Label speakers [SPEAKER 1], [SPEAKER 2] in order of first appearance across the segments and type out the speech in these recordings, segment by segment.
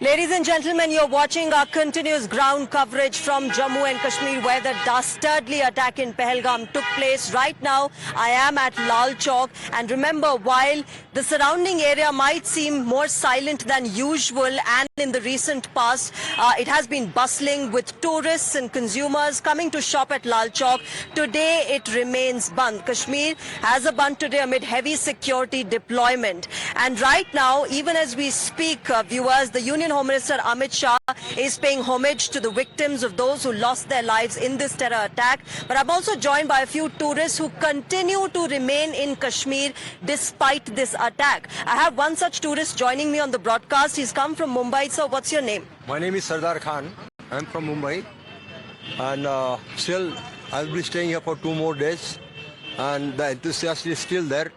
[SPEAKER 1] Ladies and gentlemen, you're watching our continuous ground coverage from Jammu and Kashmir, where the dastardly attack in Pahalgam took place. Right now, I am at Lal Chowk, and remember, while the surrounding area might seem more silent than usual, and in the recent past, it has been bustling with tourists and consumers coming to shop at Lal Chowk. Today, it remains band. Kashmir has a band today amid heavy security deployment. And right now, even as we speak, viewers, the Union Home Minister Amit Shah is paying homage to the victims of those who lost their lives in this terror attack. But I'm also joined by a few tourists who continue to remain in Kashmir despite this attack. I have one such tourist joining me on the broadcast. He's come from Mumbai. So what's your name?
[SPEAKER 2] My name is Sardar Khan. I'm from Mumbai. And still, I'll be staying here for 2 more days. And the enthusiasm is still there.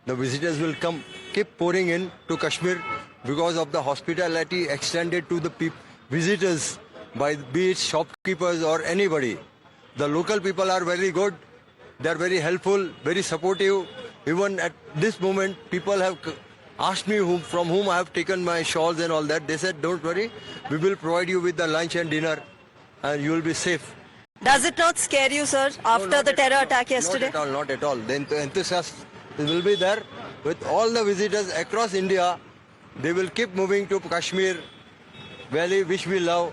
[SPEAKER 2] The visitors will come, keep pouring in to Kashmir because of the hospitality extended to the visitors by be it shopkeepers or anybody. The local people are very good. They are very helpful, very supportive. Even at this moment, people have asked me from whom I have taken my shawls and all that. They said, don't worry, we will provide you with the lunch and dinner and you will be safe.
[SPEAKER 1] Does it not scare you, sir, after the terror attack yesterday?
[SPEAKER 2] Not at all. The enthusiasm will be there with all the visitors across India. They will keep moving to Kashmir Valley, which we love.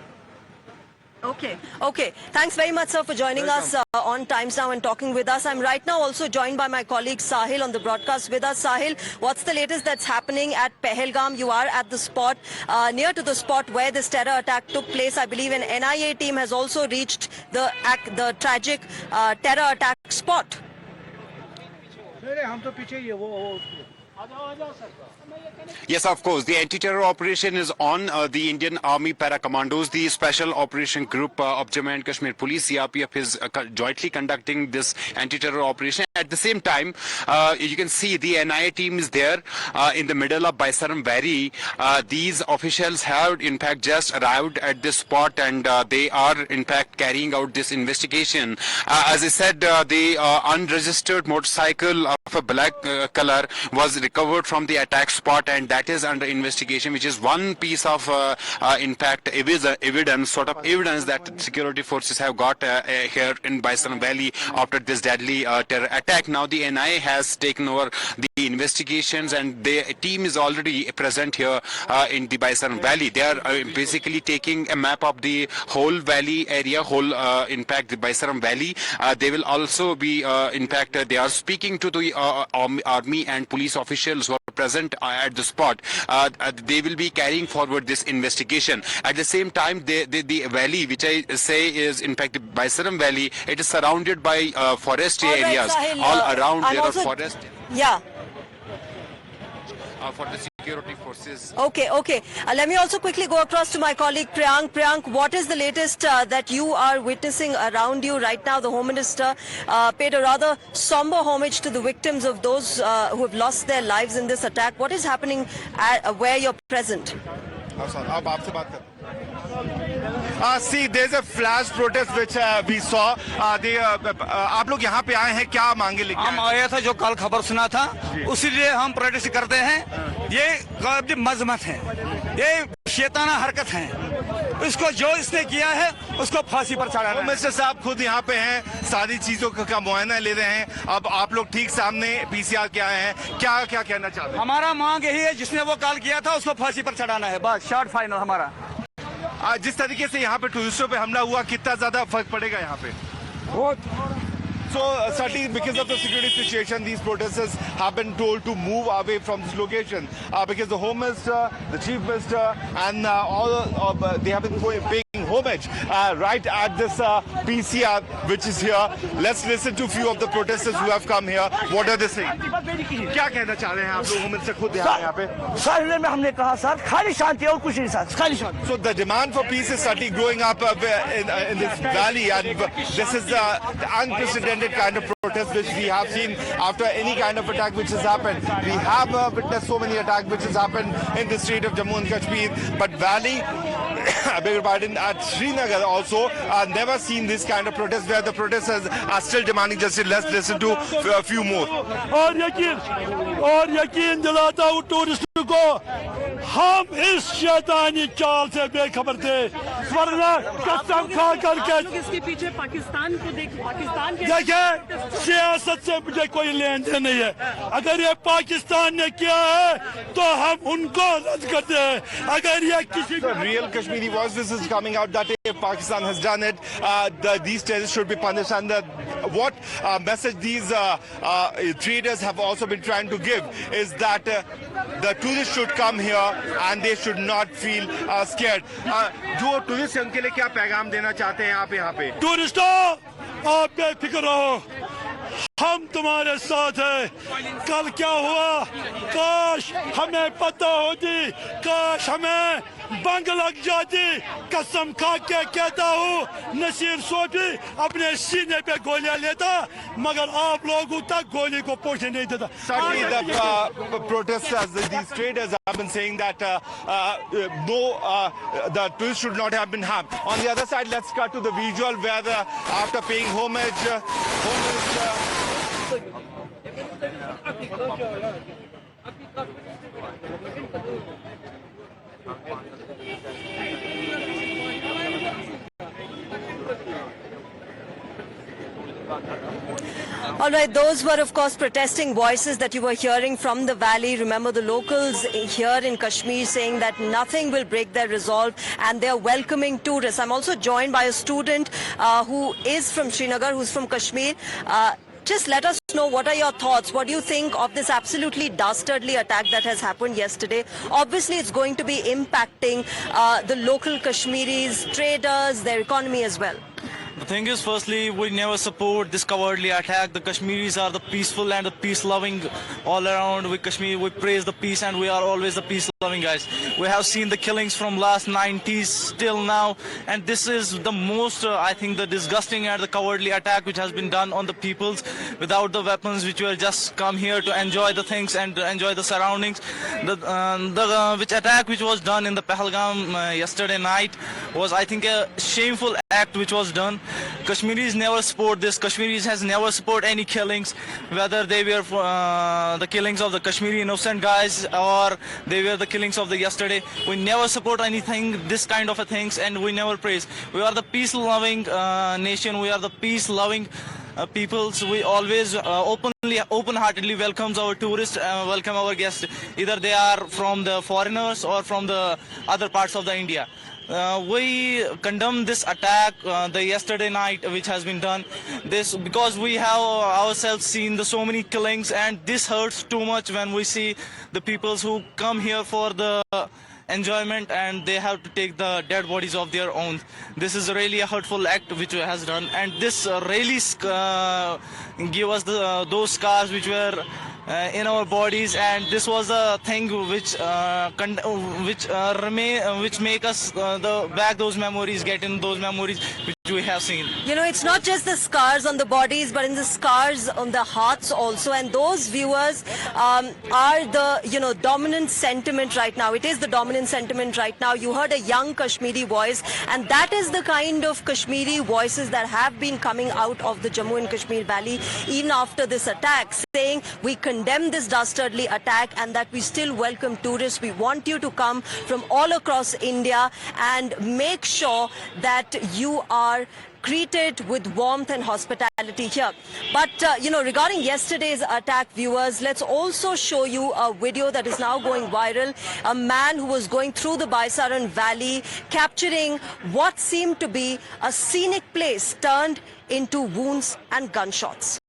[SPEAKER 1] Okay. Thanks very much, sir, for joining us on Times Now and talking with us. I'm right now also joined by my colleague Sahil on the broadcast with us. Sahil, what's the latest that's happening at Pahalgam? You are at the spot, near to the spot where this terror attack took place. I believe an NIA team has also reached the tragic terror attack spot.
[SPEAKER 3] Yes, of course. The anti-terror operation is on. The Indian Army Para-Commandos, the Special Operation Group of Jammu and Kashmir Police, CRPF, is jointly conducting this anti-terror operation. At the same time, you can see the NIA team is there in the middle of Baisaram Valley. These officials have, in fact, just arrived at this spot and they are, in fact, carrying out this investigation. As I said, the unregistered motorcycle of a black color was recovered from the attack spot, and that is under investigation, which is one piece of, in fact, evidence that security forces have got here in Baisaram Valley after this deadly terror attack. Now the NIA has taken over the investigations, and the team is already present here in the Baisaram Valley. They are basically taking a map of the whole valley area, in fact, the Baisaram Valley. They will also be, in fact, they are speaking to the army and police officials who are present at the spot. They will be carrying forward this investigation. At the same time, the valley, which I say is in fact the Baisaram Valley, it is surrounded by forest areas.
[SPEAKER 1] Sahil,
[SPEAKER 3] all around there are
[SPEAKER 1] also,
[SPEAKER 3] forest.
[SPEAKER 1] Yeah.
[SPEAKER 3] For the security forces.
[SPEAKER 1] Okay. Let me also quickly go across to my colleague Priyank. Priyank, what is the latest that you are witnessing around you right now? The Home Minister paid a rather somber homage to the victims of those who have lost their lives in this attack. What is happening where you're present?
[SPEAKER 4] See, there's a flash protest which we saw. आप लोग यहाँ पे आए हैं, क्या मांगे लेके?
[SPEAKER 5] हम आए थे, जो कल खबर सुना था, उसीलिए हम प्रोटेस्ट करते हैं। ये मजमत है, ये शैताना हरकत है। इसको जो इसने किया है, उसको फांसी पर चढ़ाना है।
[SPEAKER 4] मिनिस्टर साहब खुद यहाँ पे हैं, सारी चीजों का मुआयना ले रहे हैं। अब आप लोग ठीक सामने पीसीआर के आए हैं, क्या कहना चाहते हैं?
[SPEAKER 5] हमारा मांग यही है, जिसने वो कल किया था, उसको फांसी पर चढ़ाना है। बस शॉर्ट फाइनल हमारा।
[SPEAKER 4] जिस तरीके से यहाँ पे टूरिस्टों पे हमला हुआ, कितना ज्यादा फर्क पड़ेगा यहाँ पे? So certainly because of the security situation, these protesters have been told to move away from this location because the Home Minister, the Chief Minister, and they have been paying homage right at this PCR which is here. Let's listen to a few of the protesters who have come here. What are they saying? क्या कहना चाह रहे हैं आप लोग? Home Minister खुद यहाँ पे?
[SPEAKER 5] सर में हमने कहा सर, खाली शांति और कुछ नहीं सर, खाली शांति।
[SPEAKER 4] So the demand for peace is certainly growing up in this valley, and this is the unprecedented kind of protest which we have seen after any kind of attack which has happened. We have witnessed so many attacks which has happened in the state of Jammu and Kashmir, but Valley I beg your pardon, at Srinagar also, never seen this kind of protest where the protesters are still demanding justice. Let's listen to a few more.
[SPEAKER 6] और यकीन दिलाता हूँ tourist को, हम इस शैतानी चाल से बेखबर थे, वरना कसम खा करके
[SPEAKER 7] इसके पीछे पाकिस्तान को पाकिस्तान के
[SPEAKER 6] देखिए, सियासत से मुझे कोई लेन देन नहीं है। अगर ये पाकिस्तान ने किया है तो हम उनको रद्द करते हैं। अगर ये किसी
[SPEAKER 4] The real Kashmiri voice, this is coming out that if Pakistan has done it, these terrorists should be punished. And what message these traders have also been trying to give is that the tourists should come here and they should not feel scared. जो tourist हैं उनके लिए क्या पैगाम देना चाहते हैं आप यहाँ पे?
[SPEAKER 6] टूरिस्टों, आप बेफिक्र रहो, हम तुम्हारे साथ हैं। कल क्या हुआ, काश हमें पता होती, काश हमें बंग लग जाती। कसम खा के कहता हूँ, नसीर सोफी अपने सीने पे गोलियां लेता, मगर आप लोगों तक गोली को पहुंचने नहीं देता।
[SPEAKER 4] Certainly, the protesters, these traders have been saying that the tourists should not have been harmed. On the other side, let's cut to the visual where after paying homage
[SPEAKER 1] All right, those were, of course, protesting voices that you were hearing from the valley. Remember, the locals here in Kashmir saying that nothing will break their resolve and they're welcoming tourists. I'm also joined by a student who is from Srinagar, who's from Kashmir. Just let us know, what are your thoughts? What do you think of this absolutely dastardly attack that has happened yesterday? Obviously, it's going to be impacting the local Kashmiris, traders, their economy as well.
[SPEAKER 8] The thing is, firstly, we never support this cowardly attack. The Kashmiris are the peaceful and the peace-loving all around. We Kashmir, we praise the peace and we are always the peace-loving guys. We have seen the killings from last 90s till now, and this is the most, I think, the disgusting and the cowardly attack which has been done on the peoples without the weapons, which will just come here to enjoy the things and to enjoy the surroundings. The which attack which was done in the Pahalgam yesterday night was, I think, a shameful act which was done. Kashmiris never support this. Kashmiris has never support any killings, whether they were the killings of the Kashmiri innocent guys or they were the killings of the yesterday. We never support anything, this kind of a things, and we never praise. We are the peace-loving nation. We are the peace-loving peoples. We always open-heartedly welcomes our tourists, welcome our guests, either they are from the foreigners or from the other parts of the India. We condemn this attack the yesterday night which has been done, this because we have ourselves seen the so many killings, and this hurts too much when we see the peoples who come here for the enjoyment and they have to take the dead bodies of their own. This is really a hurtful act which has done, and this really give us those scars which were in our bodies, and this was a thing which make us back those memories, get in those memories which we have seen.
[SPEAKER 1] You know, it's not just the scars on the bodies, but in the scars on the hearts also. And those viewers are the, dominant sentiment right now. It is the dominant sentiment right now. You heard a young Kashmiri voice, and that is the kind of Kashmiri voices that have been coming out of the Jammu and Kashmir Valley even after this attack, saying we condemn this dastardly attack and that we still welcome tourists. We want you to come from all across India and make sure that you are greeted with warmth and hospitality here. But, regarding yesterday's attack, viewers, let's also show you a video that is now going viral. A man who was going through the Baisaran Valley, capturing what seemed to be a scenic place turned into wounds and gunshots.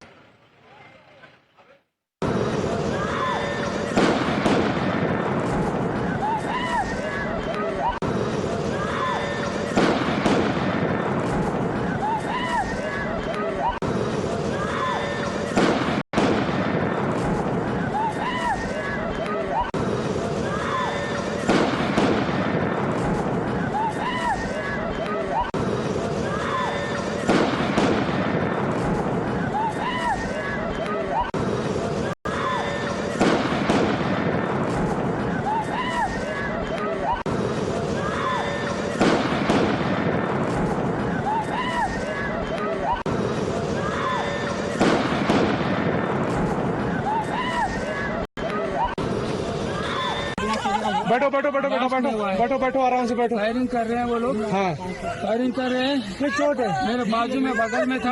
[SPEAKER 6] बैठो बैठो बैठो बैठो बैठो बैठो बैठो आराम से बैठो।
[SPEAKER 9] फायरिंग कर रहे हैं वो लोग।
[SPEAKER 6] हाँ
[SPEAKER 9] फायरिंग कर रहे हैं।
[SPEAKER 6] चोट है
[SPEAKER 9] मेरे बाजू में बगल में था।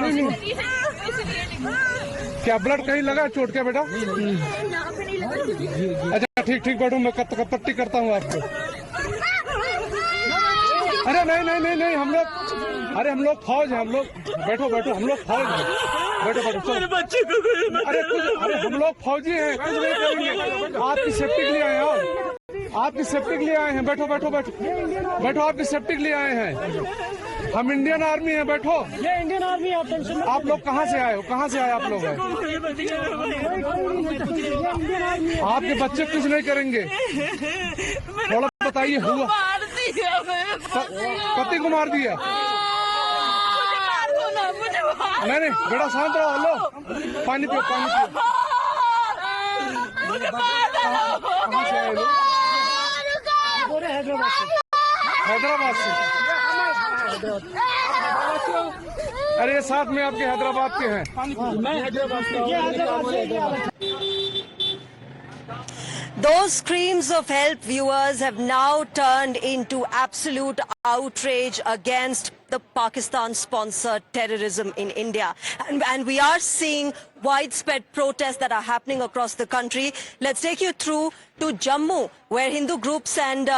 [SPEAKER 6] क्या ब्लड कहीं लगा चोट क्या बेटा? अच्छा ठीक ठीक बैठो, मैं पट्टी करता हूँ आपको। अरे नहीं नहीं नहीं नहीं, हम लोग फौज हैं, हम लोग बैठो बैठो, हम लोग फौज हैं, बैठो बैठो चलो। अरे हम लोग फौजी हैं, कुछ नहीं करेंगे, आपकी सेफ्टी के लिए आए हैं, आपकी सेफ्टी के लिए आए हैं, बैठो बैठो बैठो बैठो, आपकी सेफ्टी के लिए आए हैं, हम इंडियन आर्मी हैं, बैठो।
[SPEAKER 7] ये इंडियन आर्मी है,
[SPEAKER 6] आप लोग कहाँ से आए हो, कहाँ से आए आप लोग हैं? आपके बच्चे कुछ नहीं करेंगे, थोड़ा बताइए। हुआ पति को मार दिया? नहीं नहीं बेटा शांत रहो, लो पानी पियो, पानी पियो। कहाँ से आए लोग? हैदराबाद से। अरे साथ में आपके हैदराबाद के हैं।
[SPEAKER 7] मैं हैदराबाद से।
[SPEAKER 1] Those screams of help, viewers, have now turned into absolute outrage against the Pakistan-sponsored terrorism in India. And we are seeing widespread protests that are happening across the country. Let's take you through to Jammu, where Hindu groups and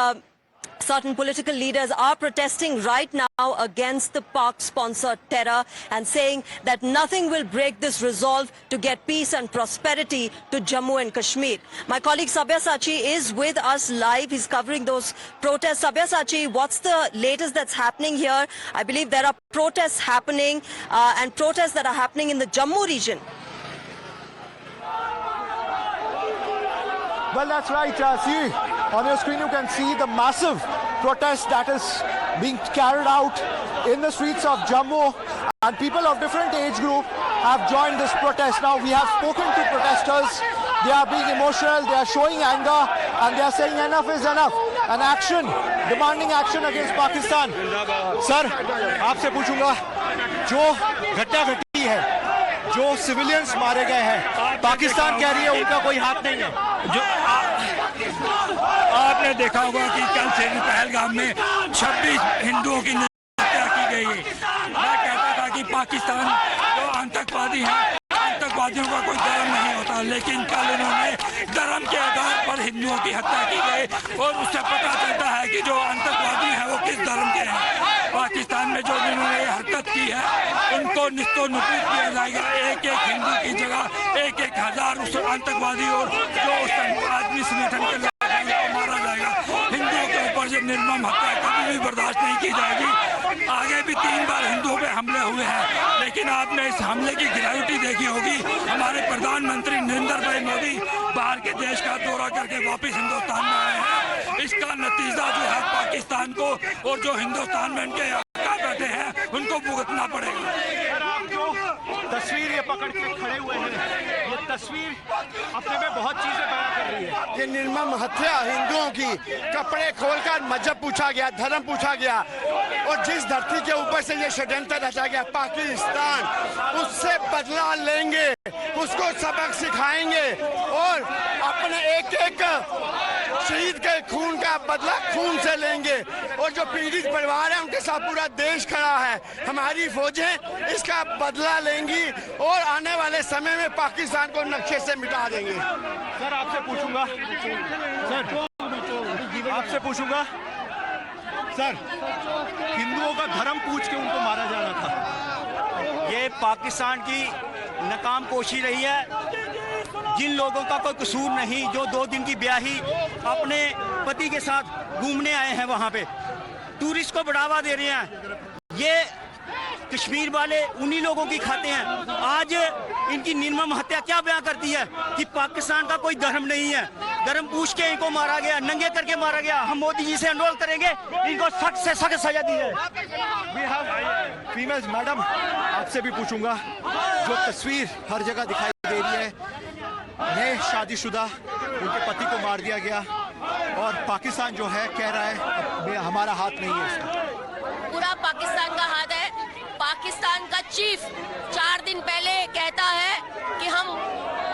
[SPEAKER 1] certain political leaders are protesting right now against the Pak-sponsored terror and saying that nothing will break this resolve to get peace and prosperity to Jammu and Kashmir. My colleague Sabyasachi is with us live. He's covering those protests. Sabyasachi, what's the latest that's happening here? I believe there are protests happening and protests that are happening in the Jammu region.
[SPEAKER 10] Well, that's right. See, on your screen you can see the massive protest that is being carried out in the streets of Jammu, and people of different age group have joined this protest. Now, we have spoken to protesters. They are being emotional, they are showing anger, and they are saying enough is enough. And action, demanding action against Pakistan. Sir, आपसे पूछूंगा, जो घटना घटी है, जो civilians मारे गए हैं, पाकिस्तान कह रही है उनका कोई हाथ नहीं है।
[SPEAKER 6] जो आपने देखा होगा कि कल से पहलगाम में 26 हिंदुओं की हत्या की गई है। मैं कहता था कि पाकिस्तान जो आतंकवादी हैं, आतंकवादियों का कोई धर्म नहीं होता, लेकिन कल इन्होंने धर्म के आधार पर हिंदुओं की हत्या की गई और उससे पता चलता है कि जो आतंकवादी हैं वो किस धर्म के हैं। पाकिस्तान में जो जिन्होंने ये हरकत की है उनको निस्तो नबूद किया जाएगा। एक एक हिंदू की जगह एक एक हजार उस आतंकवादी और जो उस आदमी संगठन के लोग मारा जाएगा। हिंदुओं के ऊपर जो निर्मम हत्या कभी भी बर्दाश्त नहीं की जाएगी। आगे भी 3 बार हिंदुओं पे हमले हुए हैं, लेकिन आपने इस हमले की ग्रेविटी देखी होगी। हमारे प्रधानमंत्री नरेंद्र भाई मोदी बाहर के देश का दौरा करके वापस हिंदुस्तान में आए हैं। इसका नतीजा जो है पाकिस्तान को और जो हिंदुस्तान में इनके बैठे हैं उनको भुगतना पड़ेगा।
[SPEAKER 10] आप जो तस्वीर ये पकड़ के खड़े हुए हैं, ये तस्वीर अपने में बहुत चीजें बयां कर रही है। ये निर्मम हत्या हिंदुओं की, कपड़े खोलकर मजहब पूछा गया, धर्म पूछा गया, और जिस धरती के ऊपर से ये षड्यंत्र रचा गया पाकिस्तान, उससे बदला लेंगे, उसको सबक सिखाएंगे और अपने एक एक शहीद के खून का बदला खून से लेंगे। और जो पीड़ित परिवार है उनके साथ पूरा देश खड़ा है। हमारी फौजें इसका बदला लेंगी और आने वाले समय में पाकिस्तान को नक्शे से मिटा देंगे। सर आपसे पूछूंगा, सर हिंदुओं का धर्म पूछ के उनको मारा जाना था। ये पाकिस्तान की नाकाम कोशिश रही है। जिन लोगों का कोई कसूर नहीं, जो 2 दिन की ब्याही अपने पति के साथ घूमने आए हैं, वहां पे टूरिस्ट को बढ़ावा दे रहे हैं, ये कश्मीर वाले उन्हीं लोगों की खाते हैं। आज इनकी निर्मम हत्या क्या बयां करती है कि पाकिस्तान का कोई धर्म नहीं है, धर्म पूछ के इनको मारा गया, नंगे करके मारा गया। हम मोदी जी से अनुरोध करेंगे इनको सख्त से सख्त सजा दी जाए। फीमेल्स मैडम, आपसे भी पूछूंगा, जो तस्वीर हर जगह दिखाई दे रही है, नए शादीशुदा उनके पति को मार दिया गया और पाकिस्तान जो है कह रहा है हमारा हाथ नहीं है इसका।
[SPEAKER 11] पूरा पाकिस्तान का हाथ है। पाकिस्तान का चीफ 4 दिन पहले कहता है कि हम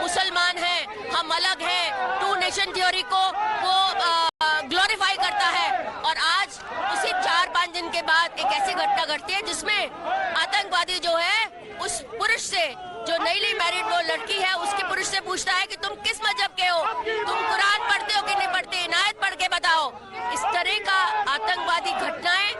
[SPEAKER 11] मुसलमान हैं, हम अलग हैं, 2 नेशन थ्योरी को वो घटना घटती है जिसमें आतंकवादी जो है उस पुरुष से, जो नईली मैरिड वो लड़की है, उसके पुरुष से पूछता है कि तुम किस मजहब के हो, तुम कुरान पढ़ते हो कि नहीं पढ़ते, इनायत पढ़ के बताओ। इस तरह का आतंकवादी घटनाएं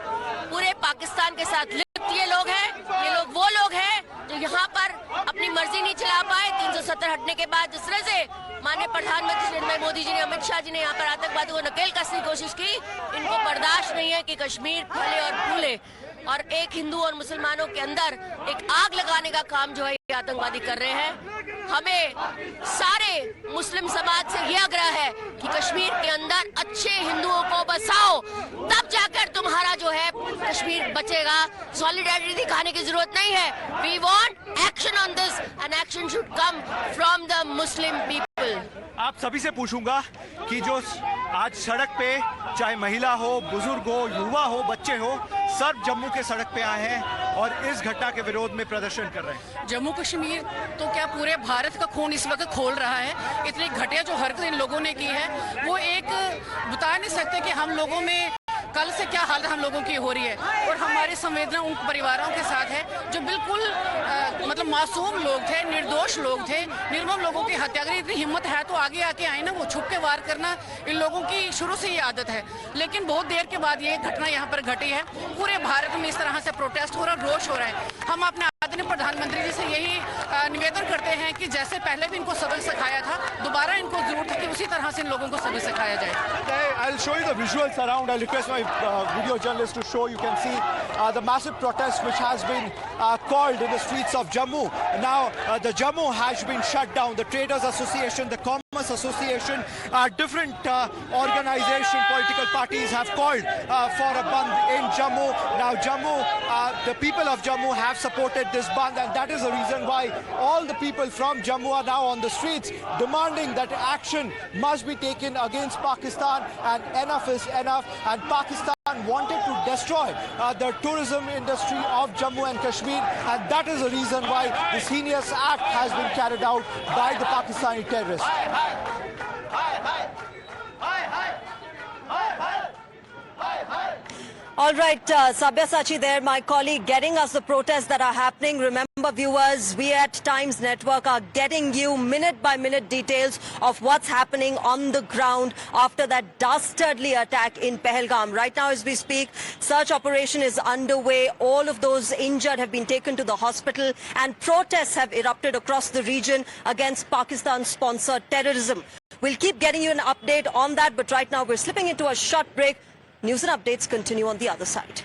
[SPEAKER 11] पूरे पाकिस्तान के साथ लिप्त ये लोग हैं। ये लोग वो लोग हैं जो यहाँ पर अपनी मर्जी नहीं चला पाए 370 हटने के बाद। जिस तरह से माननीय प्रधानमंत्री नरेंद्र मोदी जी ने, अमित शाह जी ने यहाँ पर आतंकवादियों को नकेल कसने की कोशिश की। इनको बर्दाश्त नहीं है कि कश्मीर फले और फूले, और एक हिंदू और मुसलमानों के अंदर एक आग लगाने का काम जो है ये आतंकवादी कर रहे हैं। हमें सारे मुस्लिम समाज से ये आग्रह है कि कश्मीर के अंदर अच्छे हिंदुओं को बसाओ, तब जाकर तुम्हारा जो है कश्मीर बचेगा। सॉलिडेरिटी दिखाने की जरूरत नहीं है। We want action on this and action should come from the Muslim people.
[SPEAKER 10] आप सभी से पूछूंगा कि जो आज सड़क पे चाहे महिला हो, बुजुर्ग हो, युवा हो, बच्चे हो, सब जम्मू के सड़क पे आए हैं और इस घटना के विरोध में प्रदर्शन कर रहे हैं।
[SPEAKER 12] जम्मू कश्मीर तो क्या पूरे भारत का खून इस वक्त खोल रहा है। इतनी घटिया जो हरकत इन लोगों ने की है वो एक बता नहीं सकते कि हम लोगों में कल से क्या हालत हम लोगों की हो रही है। और हमारी संवेदना उन परिवारों के साथ है जो बिल्कुल मतलब मासूम लोग थे, निर्दोष लोग थे, निर्मम लोगों की हत्या करी। इतनी हिम्मत है तो आगे आके आए ना, वो छुप के वार करना इन लोगों की शुरू से ही आदत है। लेकिन बहुत देर के बाद ये घटना यहाँ पर घटी है। पूरे भारत में इस तरह से प्रोटेस्ट हो रहा है, रोष हो रहा है। हम अपने आदरणीय प्रधानमंत्री जी से यही निवेदन करते हैं कि जैसे पहले भी इनको सबक सिखाया था, दोबारा इनको जरूरत है कि उसी तरह से इन लोगों को सबक सिखाया जाए।
[SPEAKER 10] I'll show you the visuals around. I'll request my video journalist to show. You can see the massive protest which has been called in the streets of Jammu. Now the Jammu has been shut down. The Traders Association, the Commerce Association, different organization, political parties have called for a bandh in Jammu. Now Jammu, the people of Jammu have supported this bandh, and that is the reason why all the people from Jammu are now on the streets demanding that action must be taken against Pakistan, and enough is enough. And Pakistan wanted to destroy the tourism industry of Jammu and Kashmir, and that is the reason why this heinous act has been carried out by the Pakistani terrorists.
[SPEAKER 1] All right, Sabyasachi there, my colleague, getting us the protests that are happening. Remember, viewers, we at Times Network are getting you minute-by-minute details of what's happening on the ground after that dastardly attack in Pahalgam. Right now, as we speak, search operation is underway. All of those injured have been taken to the hospital, and protests have erupted across the region against Pakistan-sponsored terrorism. We'll keep getting you an update on that, but right now we're slipping into a short break. News and updates continue on the other side.